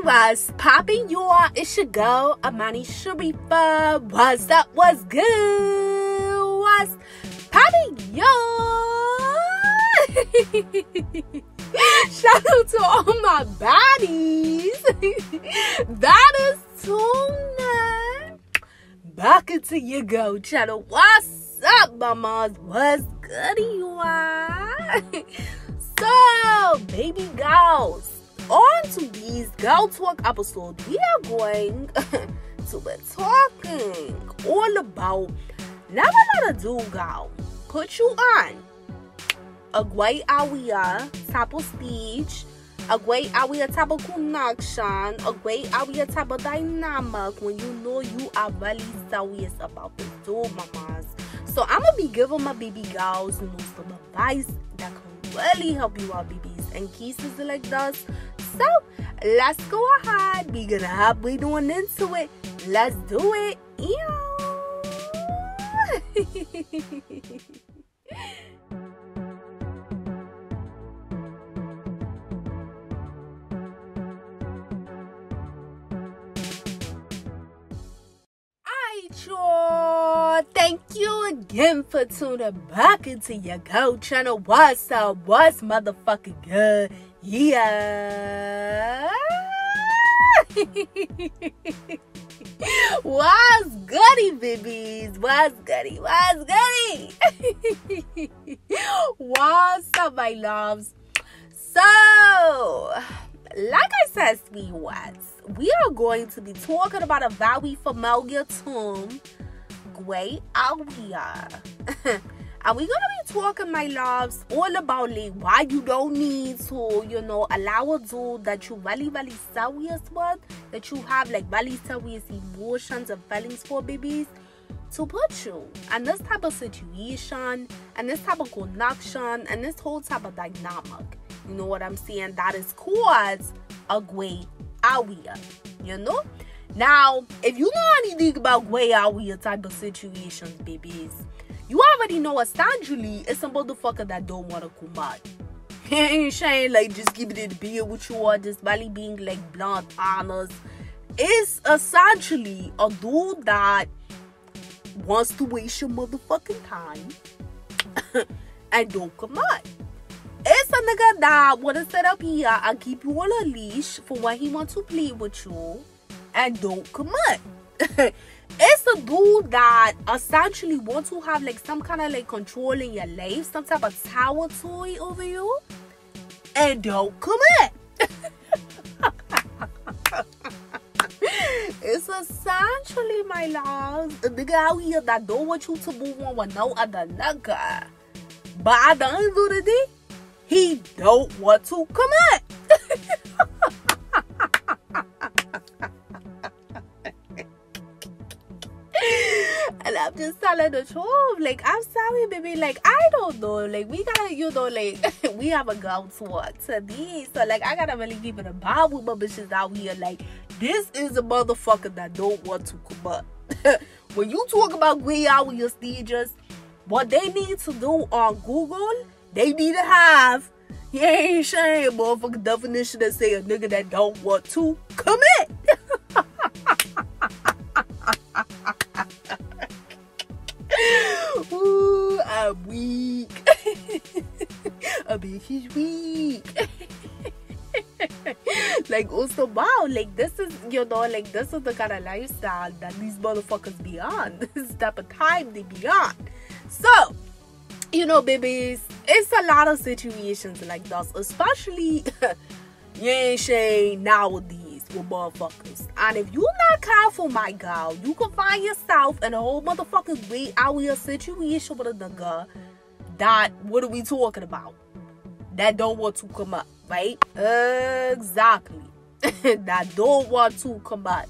What's poppin', y'all? It's your girl, Amani Sharifa. What's up? What's good? What's poppin', y'all? Shout out to all my baddies. That is Tuna. Back into your go channel. What's up, mamas? What's good, y'all? So, baby girls, on to these Girl Talk episodes, we are going to be talking all about never let a dude go put you on a great area type of stage, a great area type of connection, a great area type of dynamic when you know you are really serious about this dude, mamas. So I'm gonna be giving my baby girls some advice that can really help you out, babies, and cases like this. So let's go ahead. We're gonna hop right on into it. Let's do it. Sure. Thank you again for tuning back into your Go channel. What's up? What's motherfucking good? Yeah. What's goody, babies? What's goody? What's goody? What's up, my loves? So, like I said, sweet ones, we are going to be talking about a very familiar term, great area. And we're gonna be talking, my loves, all about like why you don't need to, allow a dude that you really serious with, that you have like really serious emotions and feelings for, babies, to put you in this type of situation and this type of connection and this whole type of dynamic. You know what I'm saying? That is called a great area. Now, if you know anything about gray area type of situations, babies, you already know essentially it's a motherfucker that don't want to come out. He ain't saying like just keep it in the beer with you or just really being like blunt, honest. It's essentially a dude that wants to waste your motherfucking time and don't come out. It's a nigga that wanna sit up here and keep you on a leash for when he wants to play with you and don't commit. It's a dude that essentially wants to have like some kind of like control in your life, some type of tower toy over you, and don't commit. It's essentially, my loves, a nigga out here that don't want you to move on with no other nigga. But at the end of the day, he don't want to commit. And I'm just telling the truth. Like, I'm sorry, baby. Like, I don't know. Like, we gotta, like, we have a girl talk today. So, like, I gotta really keep it about with my bitches out here. Like, this is a motherfucker that don't want to commit. When you talk about gray area stages, what they need to do on Google, they need to have, he ain't saying a motherfucking definition that say a nigga that don't want to commit. Ooh, I'm weak. A bitch is weak. Like, also, wow, like, this is, like, this is the kind of lifestyle that these motherfuckers be on. This is the type of time they be on. So, babies, it's a lot of situations like this, especially you ain't saying nowadays with motherfuckers. And if you're not careful, my girl, you can find yourself in a whole motherfucking great area situation with a nigga that, what are we talking about? That don't want to come up, right? Exactly. That don't want to come up.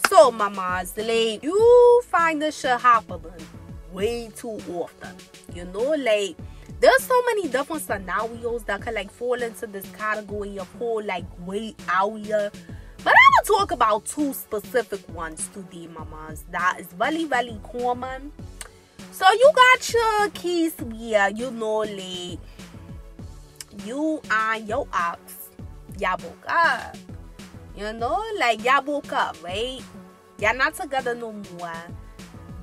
So, mamas, like, you find this shit happening way too often. Like, there's so many different scenarios that can like fall into this category of whole like great area. But I'm gonna talk about two specific ones today, mamas, that is really common. So you got your case where like you and your ex, y'all broke up. You know, like y'all broke up, right? Y'all not together no more.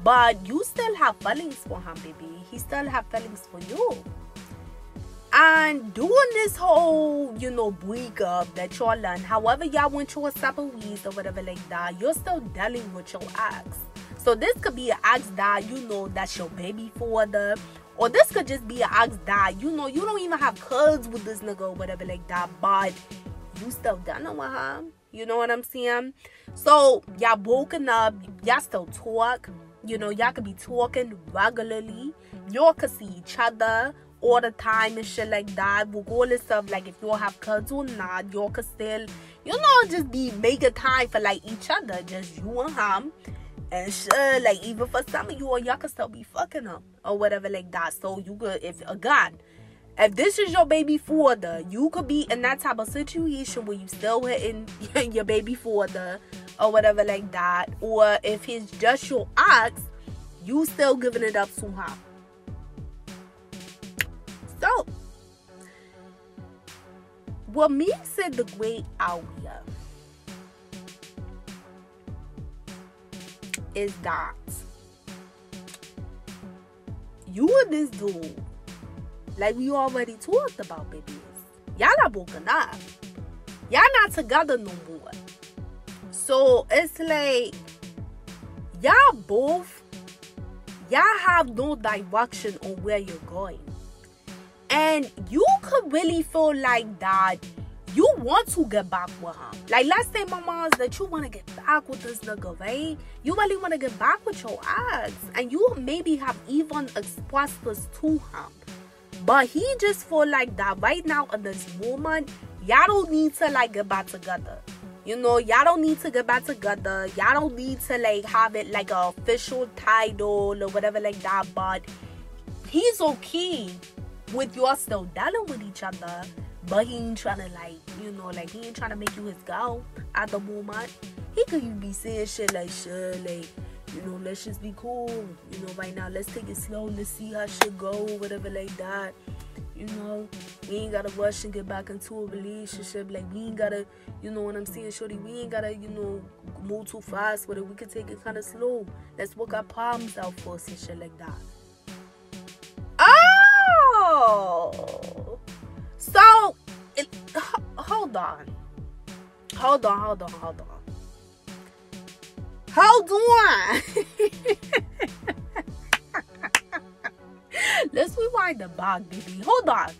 But you still have feelings for him, baby. He still have feelings for you. And doing this whole, you know, breakup that y'all learn, however y'all went your separate ways or whatever like that, you're still dealing with your ex. So this could be an ex that, you know, that's your baby father. Or this could just be an ex that, you know, you don't even have kids with this nigga or whatever like that. But you still dealing with him. You know what I'm saying? So y'all broken up. Y'all still talk. You know, y'all could be talking regularly. Y'all could see each other all the time and shit like that. Regardless of like if y'all have kids or not, y'all could still, you know, just be making time for like each other, just you and him and shit. Like even for some of y'all could still be fucking him or whatever like that. So you could, if this is your baby father, you could be in that type of situation where you still hitting your baby father or whatever like that. Or if he's just your ex, you still giving it up to him. So, what makes it the great out here is that you and this dude, like we already talked about, babies, y'all not broken up. Y'all not together no more. So, it's like, y'all have no direction on where you're going. And you could really feel like that you want to get back with him. Like, let's say, mamas, that you want to get back with this nigga, right? You really want to get back with your ex. And you maybe have even expressed this to him. But he just feel like that right now in this moment, y'all don't need to, like, get back together. You know, y'all don't need to get back together. Y'all don't need to, like, have it, like, an official title or whatever like that. But he's okay with y'all still dealing with each other, but he ain't trying to, like, you know, like, he ain't trying to make you his girl at the moment. He could be saying shit like, you know, let's just be cool, you know, right now, let's take it slow, let's see how shit go, whatever like that. You know, we ain't gotta rush and get back into a relationship. Like, we ain't gotta, you know what I'm saying, shorty, we ain't gotta, you know, move too fast with it. We could take it kind of slow. Let's work our problems out first and shit like that. Oh, so hold on. Let's rewind the back, baby. Hold on.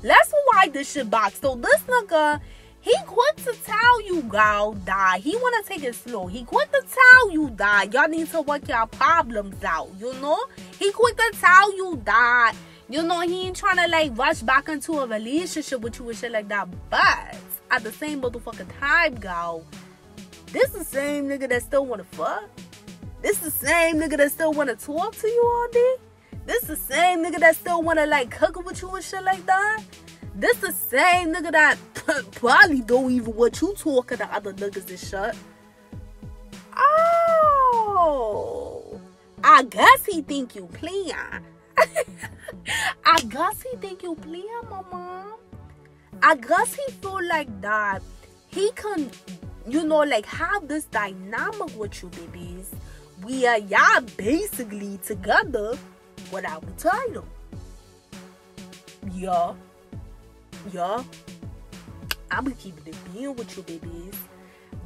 Let's rewind this shit back. So this nigga, he quit to tell you, girl, that he want to take it slow. He quit to tell you that y'all need to work your problems out, you know? He quit to tell you that, you know, he ain't trying to, like, rush back into a relationship with you and shit like that. But at the same motherfucking time, girl, this the same nigga that still want to fuck. This the same nigga that still want to talk to you all day. This the same nigga that still want to, like, cook with you and shit like that. This the same nigga that probably don't even want you talking to other niggas and shit. Oh, I guess he think you playing. I guess he think you playing, mama. I guess he feel like that he can, you know, like, have this dynamic with you, babies. We are y'all basically together without the title. Yeah. I'm gonna keep it being with you, babies.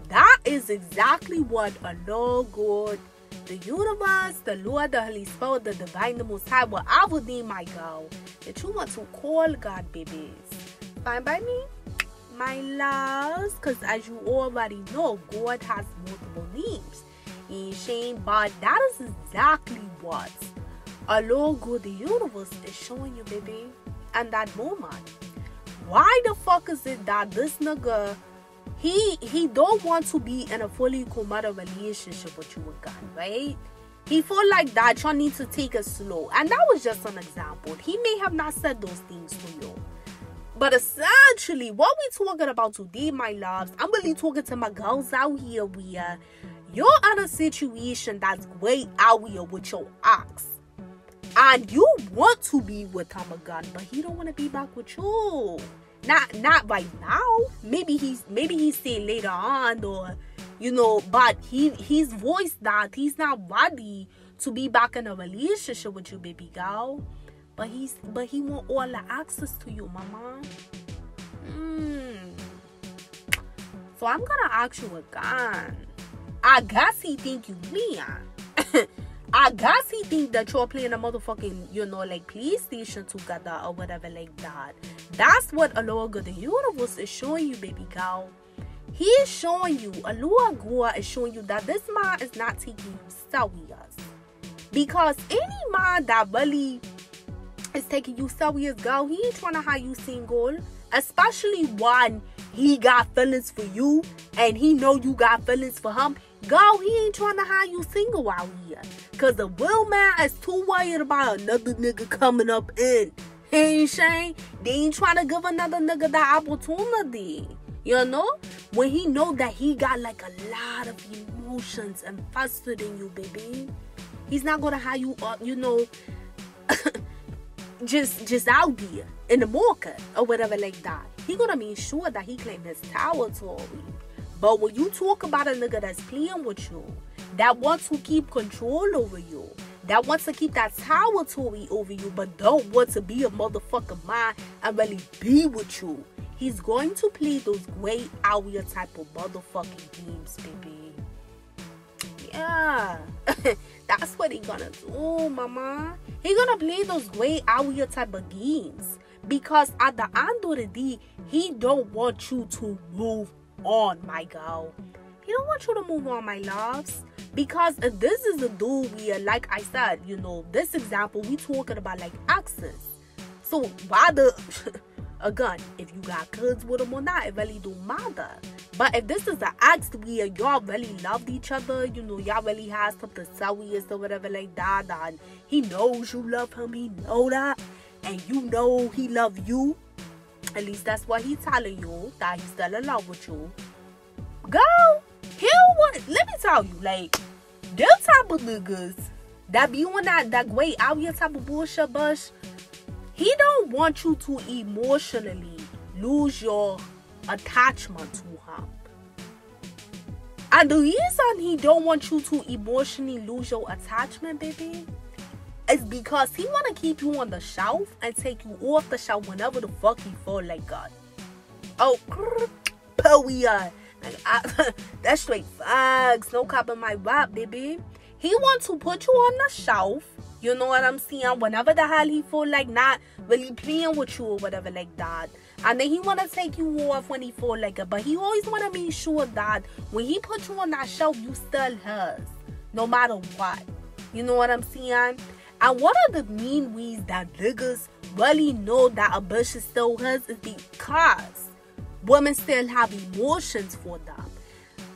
That is exactly what a Lord God, the universe, the Lord, the Holy Spirit, the Divine, the Most High, whatever name I go, that you want to call God, babies. Fine by me, my loves, because as you already know, God has multiple names. He ain't shame, but that is exactly what a Lord God, the universe, is showing you, baby, and that moment. Why the fuck is it that this nigga, he don't want to be in a fully committed relationship with you again, right? He feel like that y'all need to take it slow. And that was just an example. He may have not said those things to you. But essentially, what we talking about today, my loves, I'm really talking to my girls out here where you're in a situation that's way out here with your ex. And you want to be with him again, but he don't want to be back with you. Not right now. Maybe he say later on, or but he's voiced that he's not ready to be back in a relationship with you, baby girl. But he want all the access to you, mama. So I'm gonna ask you again. I guess he think you playing. I guess he think that you're playing a motherfucking, like PlayStation together or whatever like that. That's what Aloha the universe is showing you, baby girl. He is showing you, Aloha is showing you that this man is not taking you serious. Because any man that really is taking you serious, girl, he ain't trying to have you single. Especially when he got feelings for you and he know you got feelings for him. Girl, he ain't trying to have you single out here. Because the real man is too worried about another nigga coming up in. Hey, Shane, they ain't trying to give another nigga that opportunity. When he know that he got like a lot of emotions invested in you, baby. He's not going to have you, just out there in the market or whatever like that. He gonna make sure that he claim his territory. But when you talk about a nigga that's playing with you, that wants to keep control over you, that wants to keep that territory over you, but don't want to be a motherfucker man and really be with you, he's going to play those great out here type of motherfucking games, baby. Yeah. That's what he gonna do, mama. He gonna play those great out here type of games. Because at the end of the day, he don't want you to move on, my girl. He don't want you to move on, my loves. Because if this is a dude where, like I said, this example, we talking about like exes. So rather, again, if you got kids with him or not, it really don't matter. But if this is an ex where y'all really loved each other, y'all really had something serious or whatever like that, and he knows you love him, he know that, and you know he love you, at least that's what he telling you, that he's still in love with you, girl, let me tell you, like, them type of niggas that be on that great out here type of bullshit bush, he don't want you to emotionally lose your attachment to him. And the reason he don't want you to emotionally lose your attachment, baby, is because he want to keep you on the shelf and take you off the shelf whenever the fuck he feel like God. Oh, period. Like, that's straight facts. No copying my rap, baby. He wants to put you on the shelf. You know what I'm saying? Whenever the hell he feel like not really playing with you or whatever like that. And then he want to take you off when he feel like it. But he always want to make sure that when he put you on that shelf, you still his. No matter what. You know what I'm saying? And one of the main ways that niggas really know that a bitch is still his is because women still have emotions for them.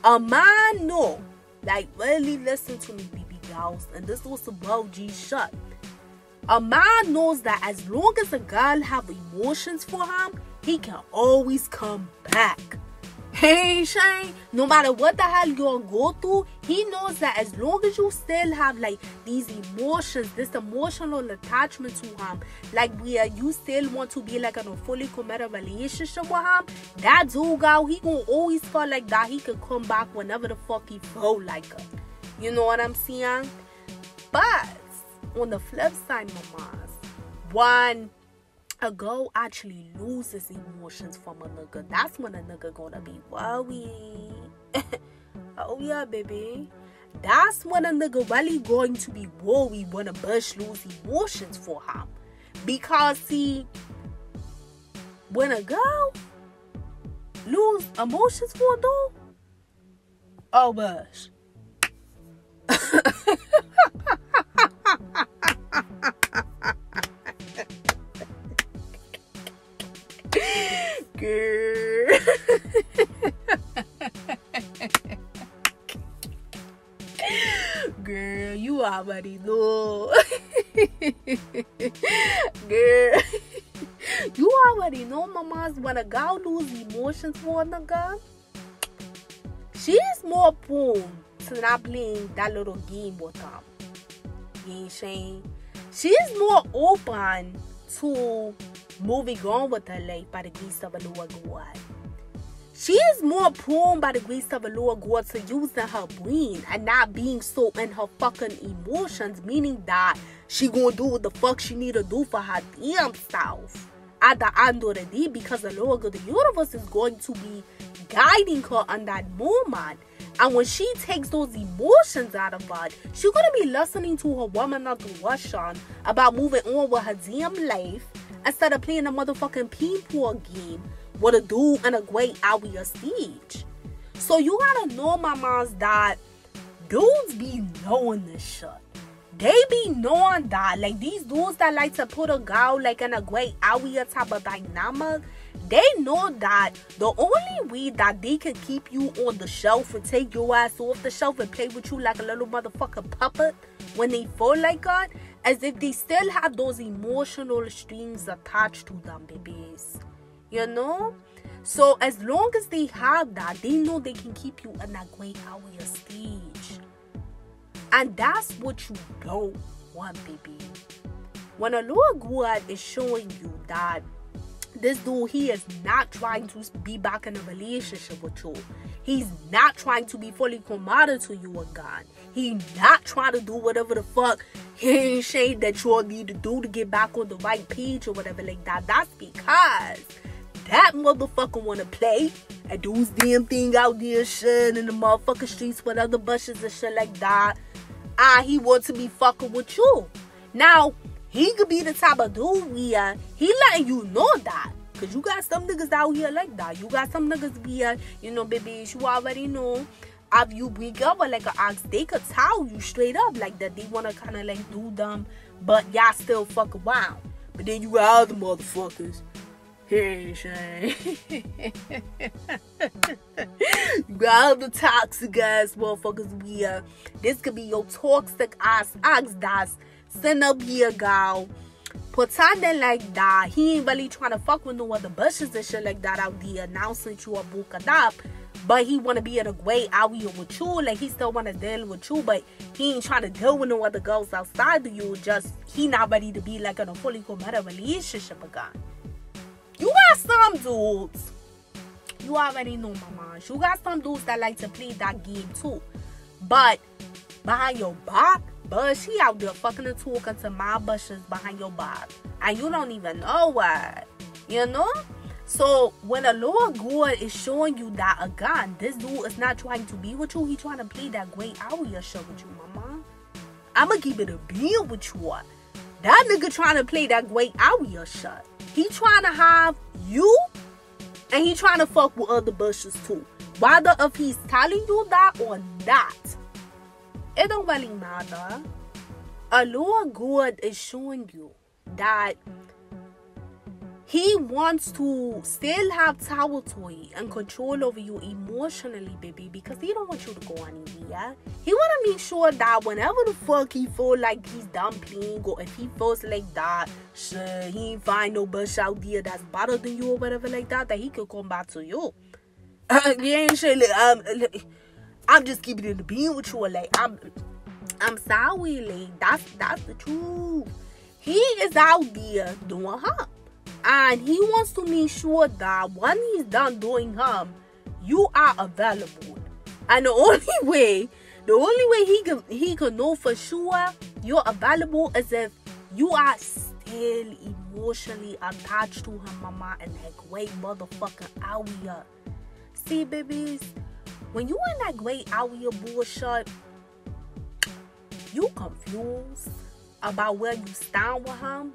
A man know. Like, really listen to me, baby girls. And this was about G shut. A man knows that as long as a girl have emotions for him, he can always come back. Hey, Shane, no matter what the hell you're go through, he knows that as long as you still have like these emotions, this emotional attachment to him, like where you still want to be like in a fully committed relationship with him, that dude, girl, he gonna always feel like that he can come back whenever the fuck he feel like it. You know what I'm saying? But on the flip side, mamas, when a girl actually loses emotions from a nigga, that's when a nigga gonna be worried. Oh yeah, baby. That's when a nigga really going to be worried when a bitch lose emotions for him. Because see, when a girl lose emotions for a dude, oh bitch. Girl. Girl, you already know. Girl, you already know, mamas, when a girl lose emotions for a nigga, she is more prone to not playing that little game with him. You ain't saying? She is more open to moving on with her life by the grace of the Lord God. She is more prone by the grace of the Lord God to using her brain and not being so in her fucking emotions, meaning that she gonna do what the fuck she need to do for her damn self at the end of the day, because the Lord of the universe is going to be guiding her on that moment. And when she takes those emotions out of her, she's gonna be listening to her woman intuition about moving on with her damn life instead of playing a motherfucking people game with a dude in a great area stage. So you gotta know, mamas, that dudes be knowing this shit. They be knowing that, like, these dudes that like to put a girl like in a great area type of dynamic, they know that the only way that they can keep you on the shelf and take your ass off the shelf and play with you like a little motherfucking puppet when they feel like it, as if they still have those emotional strings attached to them, babies. You know? So as long as they have that, they know they can keep you in that great area stage. And that's what you don't want, baby. When a Lord God is showing you that this dude, he is not trying to be back in a relationship with you. He's not trying to be fully committed to you again. He's not trying to do whatever the fuck he ain't saying that you all need to do to get back on the right page or whatever like that. That's because that motherfucker wanna play and do his damn thing out there shit in the motherfucking streets with other bushes and shit like that. And he wants to be fucking with you. Now, he could be the type of dude where he letting you know that. Because you got some niggas out here like that. You got some niggas where, you know, baby, you already know. If you break up with like an ex, they could tell you straight up like that. They want to kind of like do them, but y'all still fuck around. But then you got other motherfuckers. Hey, Shane. You got other toxic ass motherfuckers where this could be your toxic ass ex that's sitting up here, girl, pretending like that he ain't really trying to fuck with no other bushes and shit like that out there, announcing you are broken up, but he want to be in a great area with you. Like, he still want to deal with you, but he ain't trying to deal with no other girls outside of you. Just he not ready to be like in a fully committed relationship again. You got some dudes, you already know, mama, you got some dudes that like to play that game too, but behind your back, but she out there fucking and talking to my bushes behind your back, and you don't even know what, you know? So when a Lord God is showing you that again, this dude is not trying to be with you, he trying to play that great area shit with you, mama. I'ma keep it a beer with you. That nigga trying to play that great area shit. He trying to have you, and he trying to fuck with other bushes too. Whether if he's telling you that or not, it don't really matter. A Lord God is showing you that he wants to still have territory and control over you emotionally, baby, because he don't want you to go anywhere. He want to make sure that whenever the fuck he feel like he's done playing, or if he feels like that, shit, he ain't find no bush out there that's better than you or whatever like that, that he could come back to you. He ain't shit like, I'm just keeping it in the being with you, like, I'm sorry, like, that's the truth. He is out there doing him. And he wants to make sure that when he's done doing him, you are available. And the only way he can know for sure you're available is if you are still emotionally attached to him, mama, and that great motherfucking area. See, babies, when you in that great area bullshit, you confused about where you stand with him,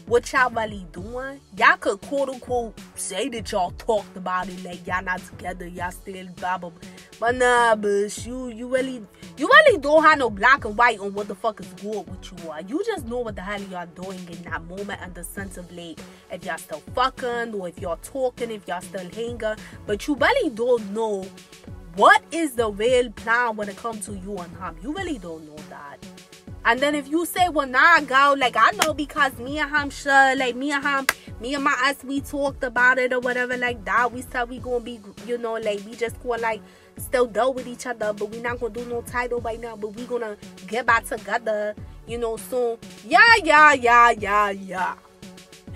what y'all really doing. Y'all could quote unquote say that y'all talked about it, like y'all not together, y'all still blah blah blah. But nah, but you really don't have no black and white on what the fuck is good with you are. You just know what the hell y'all doing in that moment, and the sense of like if y'all still fucking, or if y'all talking, if y'all still hanging, but you really don't know what is the real plan when it comes to you and him. You really don't know that. And then if you say, well, nah, girl, like, I know because me and him, sure, like, me and my ex, we talked about it or whatever, like that. We said we gonna be, you know, like, we just gonna, like, still deal with each other, but we not gonna do no title right now, but we gonna get back together, you know, soon. Yeah.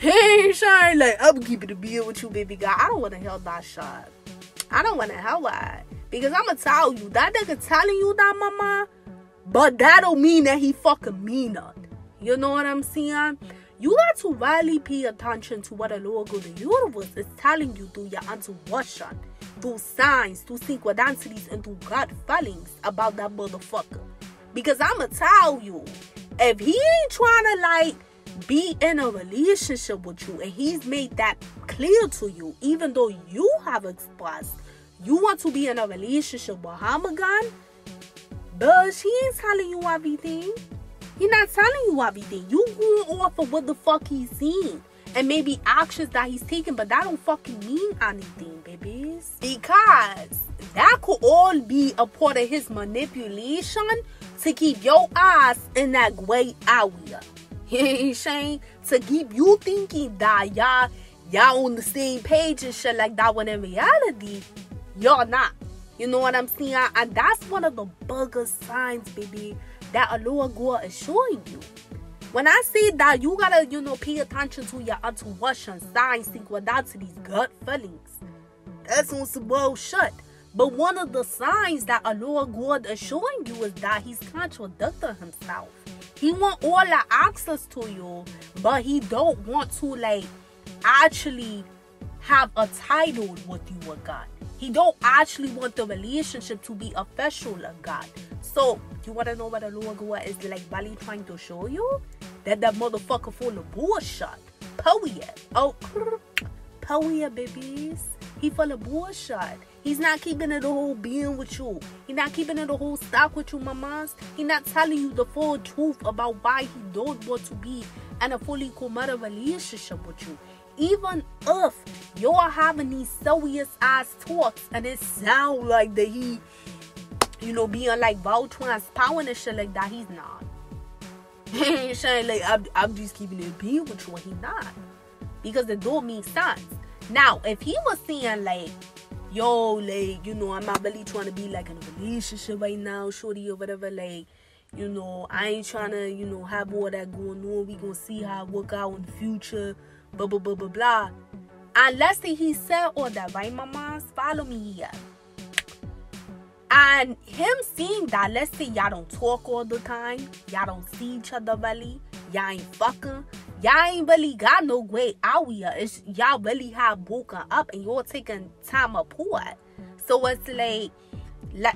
Hey, Sean, like, I'm keeping the beer with you, baby girl. I don't want to hear that shit. I don't want to hear that. Because I'm going to tell you, that nigga telling you that, mama, but that don't mean that he fucking mean it. You know what I'm saying? You got to really pay attention to what the Lord God of the universe is telling you through your intuition, through signs, through synchronicities, and through gut feelings about that motherfucker. Because I'm going to tell you, if he ain't trying to, like, be in a relationship with you, and he's made that clear to you, even though you have expressed you want to be in a relationship with him again, but he ain't telling you everything. He not telling you everything. You going off of what the fuck he's seen, and maybe actions that he's taking, but that don't fucking mean anything, babies. Because that could all be a part of his manipulation to keep your ass in that gray area. You know what I'm saying? To keep you thinking that y'all on the same page and shit like that, when in reality, y'all not. You know what I'm saying? And that's one of the biggest signs, baby, that a lower God is showing you. When I say that, you gotta, pay attention to your intuition, signs, synchronicities, gut feelings. That's on some bullshit. But one of the signs that a lower God is showing you is that he's contradicting himself. He want all the access to you, but he don't want to, like, actually have a title with you with God. He don't actually want the relationship to be official of God. So, you want to know what the Lord God is, like, really trying to show you? That motherfucker full of bullshit. Period. Oh, period, babies. He full of bullshit. He's not keeping it a whole being with you. He's not keeping it a whole stock with you, mamas. He's not telling you the full truth about why he don't want to be in a fully committed relationship with you. Even if you're having these serious ass talks and it sound like that he, being like vow transparent and shit like that, he's not. He's saying like, I'm just keeping it being with you, and he's not. Because it don't make sense. Now, if he was saying like, yo, like, I'm not really trying to be like in a relationship right now, shorty, or whatever, like, I ain't trying to, have all that going on. We gonna see how it work out in the future, blah, blah, blah, blah, blah. And let's say he said all that, right, mamas? Follow me here. And him seeing that, let's say y'all don't talk all the time, y'all don't see each other really, y'all ain't fucking, y'all ain't really got no great out here. It's y'all really have broken up and you're taking time apart. So it's like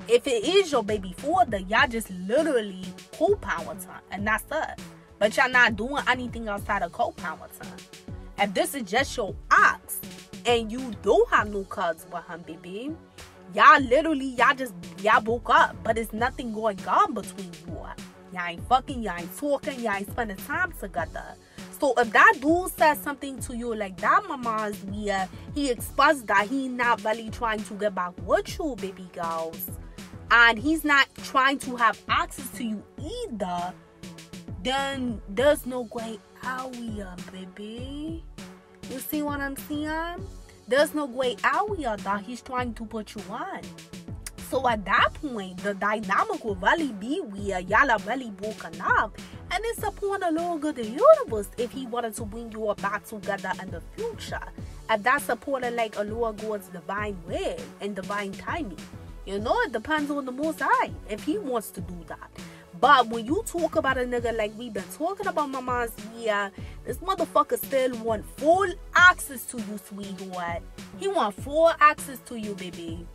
if it is your baby father, y'all just literally co-parenting, and that's it. But y'all not doing anything outside of co-parenting. If this is just your ox and you don't have no kids with him, baby, y'all broke up, but it's nothing going on between you. Y'all ain't fucking, y'all ain't talking, y'all ain't spending time together. So if that dude says something to you like that, mama's where he expressed that he not really trying to get back with you, baby girls, and he's not trying to have access to you either, then there's no great area, baby. You see what I'm saying? There's no great area that he's trying to put you on. So at that point, the dynamic will really be where y'all are really broken up. And it's upon the Lord of the universe if he wanted to bring you all back together in the future. And that's supported like a Lord God's divine will and divine timing. It depends on the Most High if he wants to do that. But when you talk about a nigga like we've been talking about, mamas, yeah, this motherfucker still want full access to you, sweetheart. He want full access to you, baby.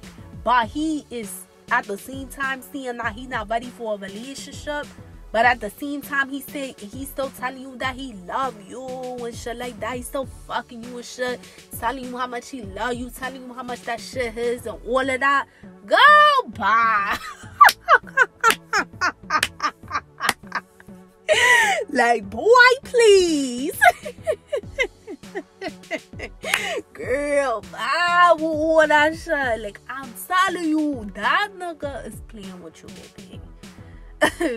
But he is at the same time seeing that he's not ready for a relationship. But at the same time, he's still telling you that he love you and shit like that. He's still fucking you and shit. Telling you how much he love you. Telling you how much that shit is and all of that. Go bye. Like, boy, please. Girl, bye with all that shit. Like, I'm telling you, that nigga is playing with you, baby.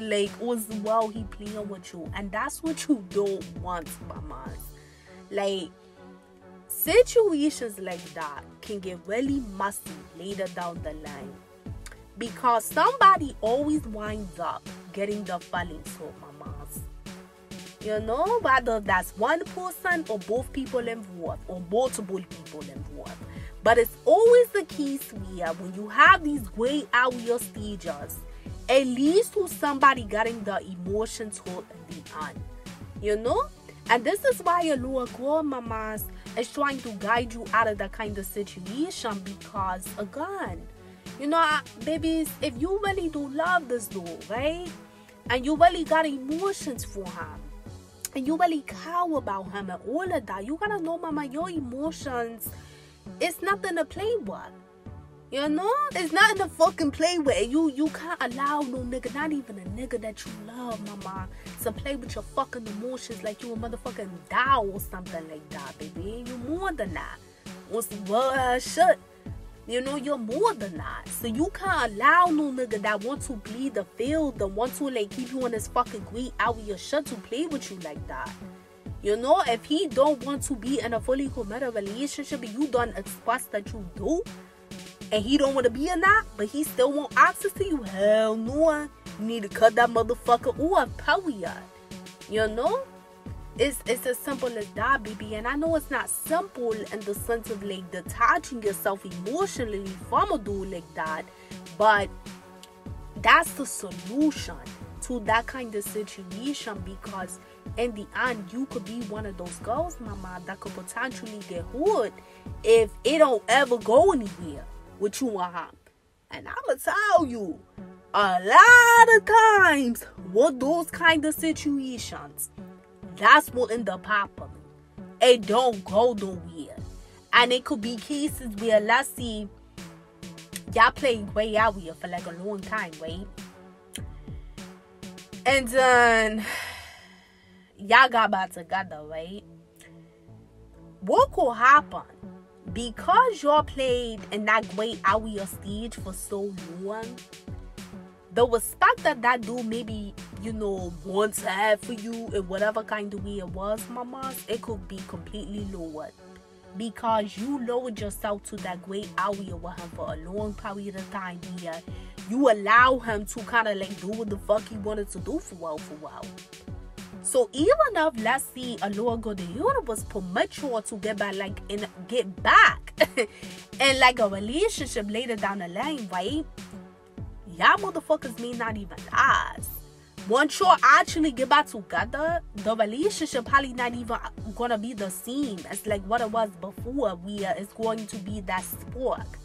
Like, as well, he playing with you. And that's what you don't want, mamas. Like, situations like that can get really messy later down the line. Because somebody always winds up getting the feelings hurt, mamas. You know, whether that's one person or both people involved or multiple people involved. But it's always the key, sweetie, when you have these great out-year stages, at least to somebody getting the emotions hurt in the end. You know? And this is why your lower girl mamas is trying to guide you out of that kind of situation, because again, you know, babies, if you really do love this dude, right? And you really got emotions for him, and you really care about him and all of that, you gotta know, mama, your emotions, it's nothing to play with. You know, it's nothing to fucking play with. You can't allow no nigga, not even a nigga that you love, mama, to play with your fucking emotions like you a motherfucking doll or something like that, baby. You more than that. Well, shit. You know, you're more than that. So you can't allow no nigga that want to bleed the field, that want to like keep you on this fucking greed out of your shit to play with you like that. You know, if he don't want to be in a fully committed relationship and you don't express that you do, and he don't want to be in that, but he still want access to you, hell no. You need to cut that motherfucker off, period. You know? It's as simple as that, baby. And I know it's not simple in the sense of like detaching yourself emotionally from a dude like that, but that's the solution to that kind of situation, because in the end, you could be one of those girls, mama, that could potentially get hurt if it don't ever go anywhere with you and him. And I'ma tell you, a lot of times with those kind of situations, that's what end up happening. It don't go nowhere. And it could be cases where, let's see, y'all playing way out here for like a long time, right? And then y'all got back together, right? What could happen? Because y'all played in that great out-year stage for so long, the respect that dude maybe, you know, wants to have for you in whatever kind of way it was, mamas, it could be completely lowered. Because you lowered yourself to that great out-year with him for a long period of time here. You allow him to kind of like do what the fuck he wanted to do for a while. So even if, let's see, a Lord God, the universe permit you to get back in like a relationship later down the line, right? Y'all motherfuckers may not even last. Once you actually get back together, the relationship probably not even gonna be the same as like what it was before, where it's going to be that spark.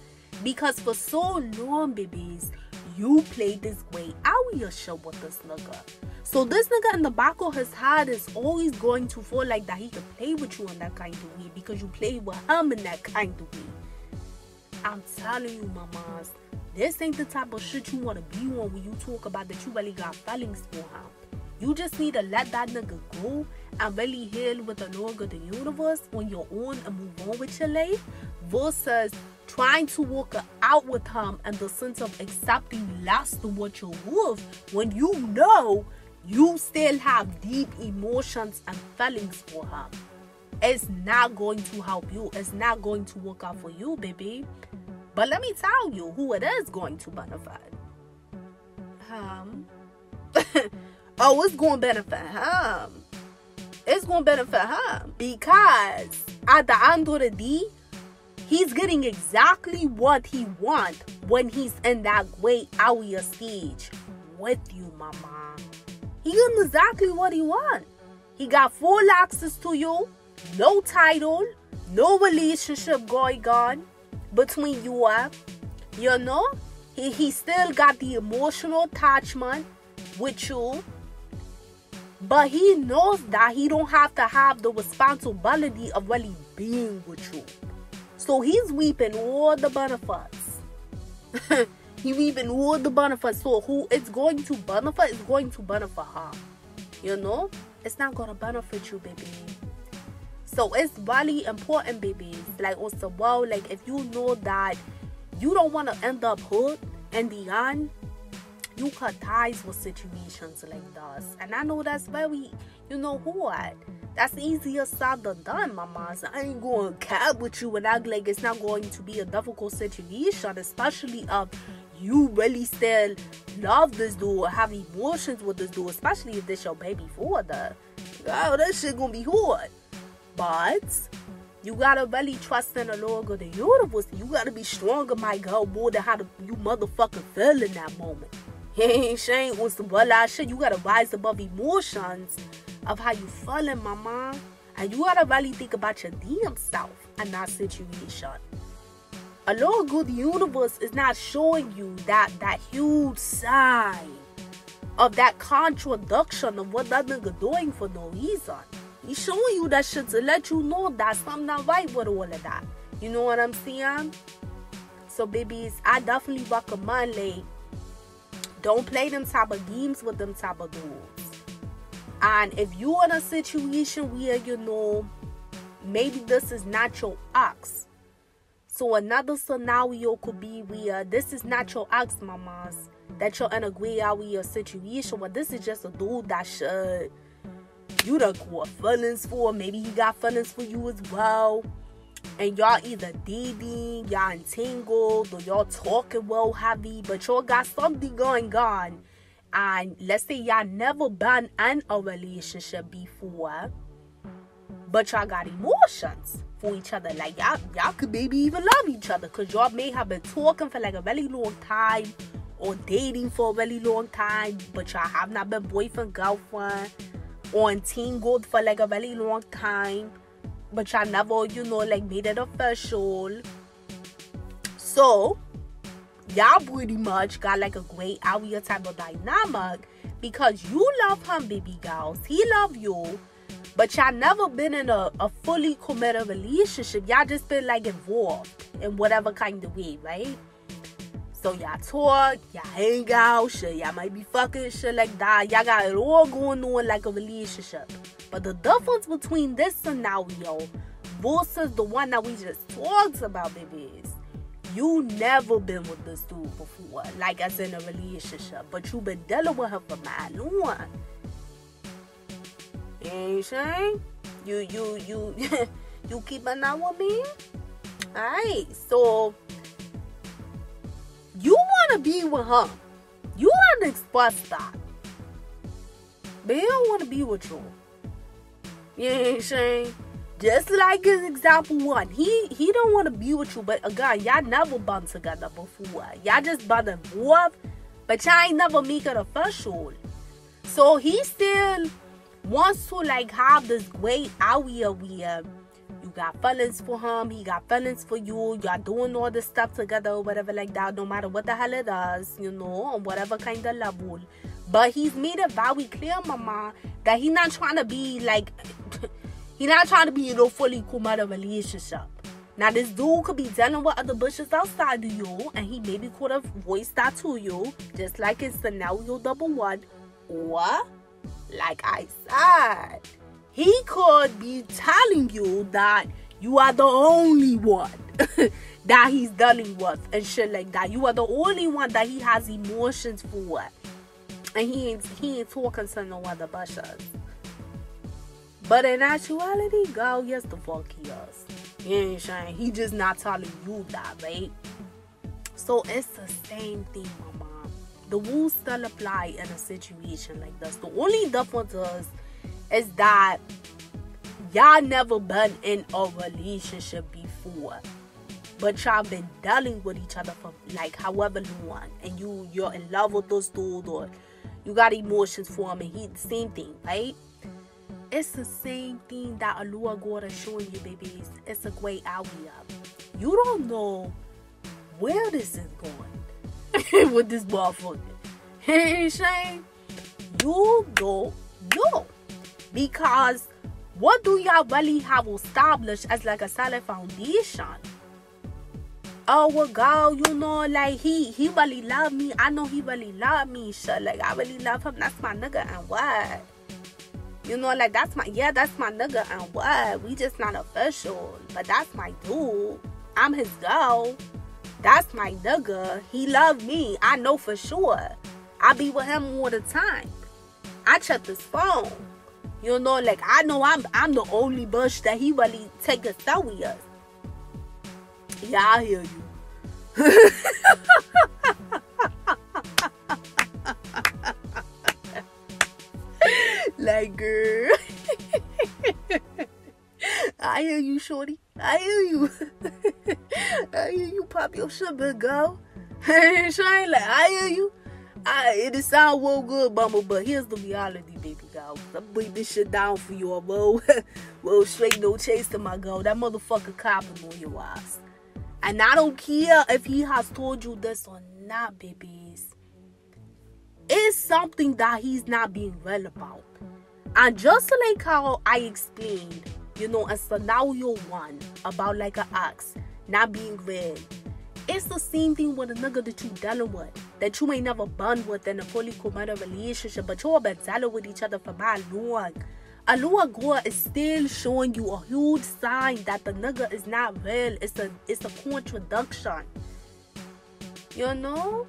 Because for so long, babies, you played this great out-year shit with this nigga. So this nigga in the back of his head is always going to feel like that he can play with you in that kind of way, because you play with him in that kind of way. I'm telling you, mamas, this ain't the type of shit you want to be on when you talk about that you really got feelings for him. You just need to let that nigga go and really heal with the Lord of the universe on your own and move on with your life, versus trying to work out with him in the sense of accepting less than what you're worth, when you know you still have deep emotions and feelings for him. It's not going to help you. It's not going to work out for you, baby. But let me tell you who it is going to benefit. Oh, it's going to benefit him. It's going to benefit him. Because at the end of the day, he's getting exactly what he wants when he's in that great out-year stage with you, mama. He getting exactly what he wants. He got full access to you, no title, no relationship going on between you up. You know, he still got the emotional attachment with you, but he knows that he don't have to have the responsibility of really being with you. So he's reaping all the benefits. He reaping all the benefits. So who it's going to benefit is going to benefit her. You know, it's not gonna benefit you, baby. So it's really important, babies. Like also, well, like if you know that you don't want to end up hurt in the end, you cut ties with situations like this. And I know that's very, you know what? That's easier said than done, mamas. I ain't going to cap with you and act like it's not going to be a difficult situation, especially if you really still love this dude or have emotions with this dude, especially if this your baby father. Oh, that shit gonna be hard. But you gotta really trust in the Lord of the universe. You gotta be stronger, my girl, more than how you motherfucking feel in that moment. Hey, Shane, on some butt shit, you gotta rise above emotions of how you feeling, mama. And you gotta really think about your damn self in that situation. A Lord good universe is not showing you that huge sign of that contradiction of what that nigga doing for no reason. He's showing you that shit to let you know that something not right with all of that. You know what I'm saying? So, babies, I definitely recommend, like, don't play them type of games with them type of dudes. And if you're in a situation where, you know, maybe this is not your ex. So another scenario could be where this is not your ex, mamas. That you're in a gray area situation where this is just a dude that should, you done got feelings for. Maybe he got feelings for you as well. And y'all either dating, y'all entangled, or y'all talking well heavy, but y'all got something going on. And let's say y'all never been in a relationship before, but y'all got emotions for each other. Like y'all could maybe even love each other, because y'all may have been talking for like a really long time or dating for a really long time, but y'all have not been boyfriend, girlfriend, or entangled for like a really long time, but y'all never, you know, like made it official. So y'all pretty much got like a great area type of dynamic, because you love him, baby girls. He love you. But y'all never been in a fully committed relationship. Y'all just been like involved in whatever kind of way, right? So y'all talk, y'all hang out, shit. Y'all might be fucking, shit like that. Y'all got it all going on like a relationship. But the difference between this scenario versus the one that we just talked about, baby, is you never been with this dude before, like as in a relationship, but you been dealing with him for mad long. You ain't saying? You keep an eye with me? Alright, so you wanna be with him. You wanna express that. But he don't wanna be with you. You ain't saying? Just like his example one, he don't want to be with you, but again, y'all never been together before. Y'all just been involved, but y'all ain't never make it official. So he still wants to like have this great area where you got feelings for him, he got feelings for you, y'all doing all this stuff together or whatever like that, no matter what the hell it is, you know, on whatever kind of level. But he's made it very clear, mama, that he not trying to be like... He's not trying to be in a fully committed relationship. Now, this dude could be dealing with other bushes outside of you, and he maybe could have voiced that to you, just like in scenario number one. Or, like I said, he could be telling you that you are the only one that he's dealing with and shit like that. You are the only one that he has emotions for, and he ain't talking to no other bushes. But in actuality, girl, yes, the fuck he is. You ain't saying? He just not telling you that, right? So it's the same thing, mama. The rules still apply in a situation like this. The only difference is that y'all never been in a relationship before, but y'all been dealing with each other for like however long, and you're in love with this dude, or you got emotions for him, and he the same thing, right? It's the same thing that Alua God is showing you, babies. It's a great area. You don't know where this is going with this motherfucker. Hey, Shane, you don't know. Because what do y'all really have established as like a solid foundation? Oh, well, girl, you know, like, he really love me. I know he really love me. Shit, like, I really love him. That's my nigga, and what? You know, like, that's my nigga, and what? We just not official. But that's my dude. I'm his girl. That's my nigga. He love me. I know for sure. I be with him all the time. I check his phone. You know, like, I know I'm the only bush that he really take a serious. Yeah, I hear you. Like, girl. shit, big girl. Hey, Shane, like, I hear you. It sound real good, Bumble, but here's the reality, baby girl. I'm break this shit down for you, bro. Well, straight no chase to my girl. That motherfucker copping on your ass. And I don't care if he has told you this or not, babies. It's something that he's not being real about. And just like how I explained, you know, in scenario 1 about like an ex not being real, it's the same thing with a nigga that you dealing with, that you ain't never been with in a fully committed relationship, but you all been dealing with each other for how long. A little girl is still showing you a huge sign that the nigga is not real. It's a contradiction. You know?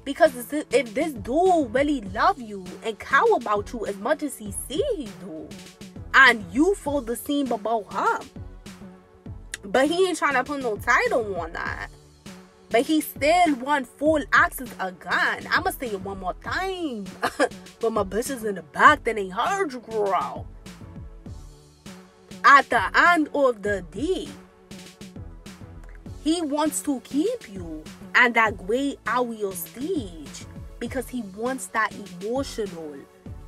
Because if this dude really love you and care about you as much as he say he do, and you feel the same about him, but he ain't trying to put no title on that, but he still want full access again. I'ma say it one more time. But my bitches in the back that ain't heard you, girl. At the end of the day, he wants to keep you at that great area stage because he wants that emotional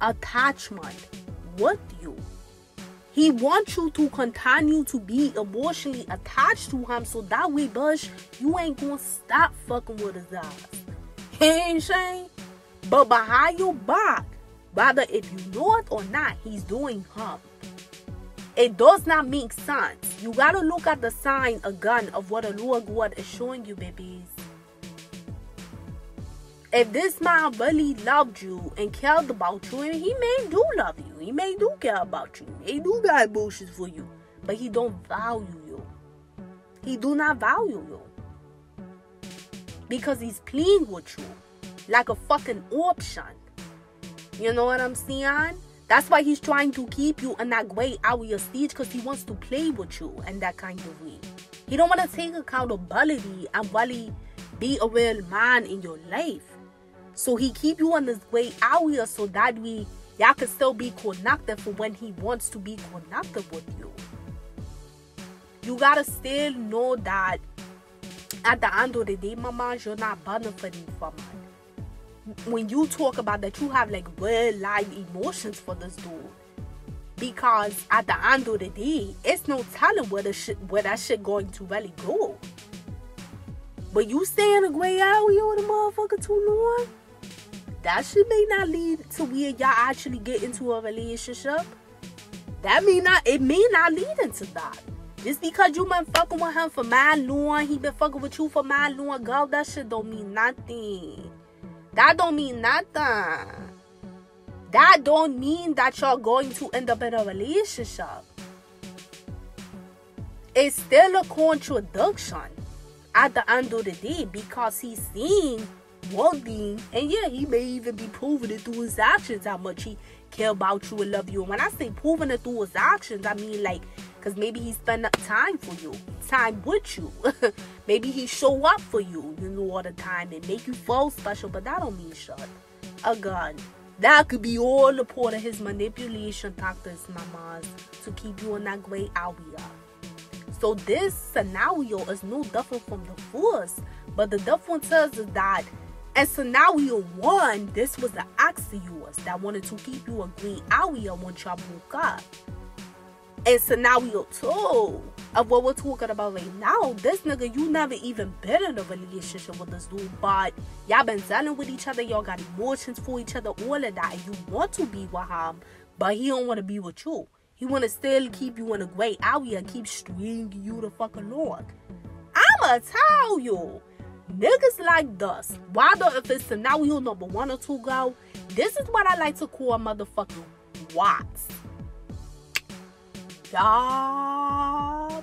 attachment with you. He wants you to continue to be emotionally attached to him so that way, Bush, you ain't gonna stop fucking with his ass. He ain't saying, but behind your back, whether if you know it or not, he's doing him. It does not make sense. You gotta look at the sign again of what a Lord God is showing you, babies. If this man really loved you and cared about you, and he may do love you, he may do care about you, he do got emotions for you, but he don't value you. He do not value you. Because he's playing with you like a fucking option. You know what I'm saying? That's why he's trying to keep you in that great area stage, because he wants to play with you in that kind of way. He don't want to take accountability and really be a real man in your life. So he keep you in this great area so that y'all can still be connected for when he wants to be connected with you. You gotta still know that at the end of the day, mama, you're not benefiting from it. When you talk about that, you have like real life emotions for this dude. Because at the end of the day, it's no telling where that shit going to really go. But you stay in a gray area with a motherfucker too long, that shit may not lead to where y'all actually get into a relationship. It may not lead into that. Just because you been fucking with him for mad long, he been fucking with you for mad long, girl, that shit don't mean nothing. That don't mean nothing. That don't mean that you're going to end up in a relationship. It's still a contradiction at the end of the day, because he's seeing one thing, and yeah, he may even be proving it through his actions how much he care about you and love you. And when I say proving it through his actions, I mean like, because maybe he spend time for you, time with you. Maybe he show up for you, you know, all the time and make you feel special, but that don't mean shit. Again, that could be all a part of his manipulation tactics, mamas, to keep you in that great area. So this scenario is no different from the first, but the difference is that in scenario 1, this was the ex of yours that wanted to keep you a great area once y'all broke up. In scenario 2 of what we're talking about right now, this nigga, you never even been in a relationship with this dude, but y'all been dealing with each other, y'all got emotions for each other, all of that, and you want to be with him, but he don't want to be with you. He want to still keep you in a great area and keep stringing you the fuck along. I'ma tell you, niggas like this, whether if it's scenario number 1 or 2, girl, this is what I like to call motherfucking Watts. Yup.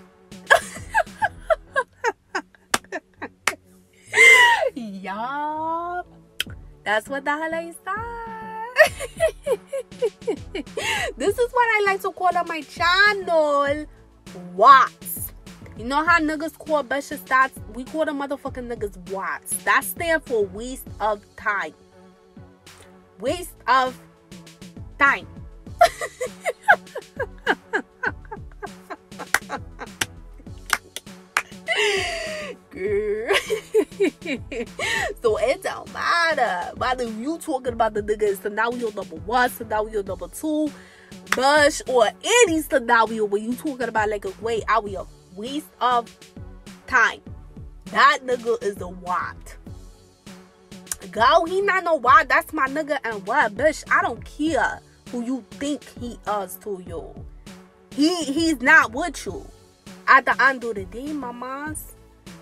Yup. That's what the hell I said. This is what I like to call on my channel Watts. You know how niggas call bitches stats? We call the motherfucking niggas Watts. That stands for waste of time. Waste of time. Girl. So it don't matter. Whether you talking about the nigga in scenario number 1, scenario number 2, Bush, or any scenario where you talking about like a great hour of waste of time. That nigga is a what? Girl, he not no what. That's my nigga and what, bitch. I don't care who you think he is to you. He's not with you. At the end of the day, mamas,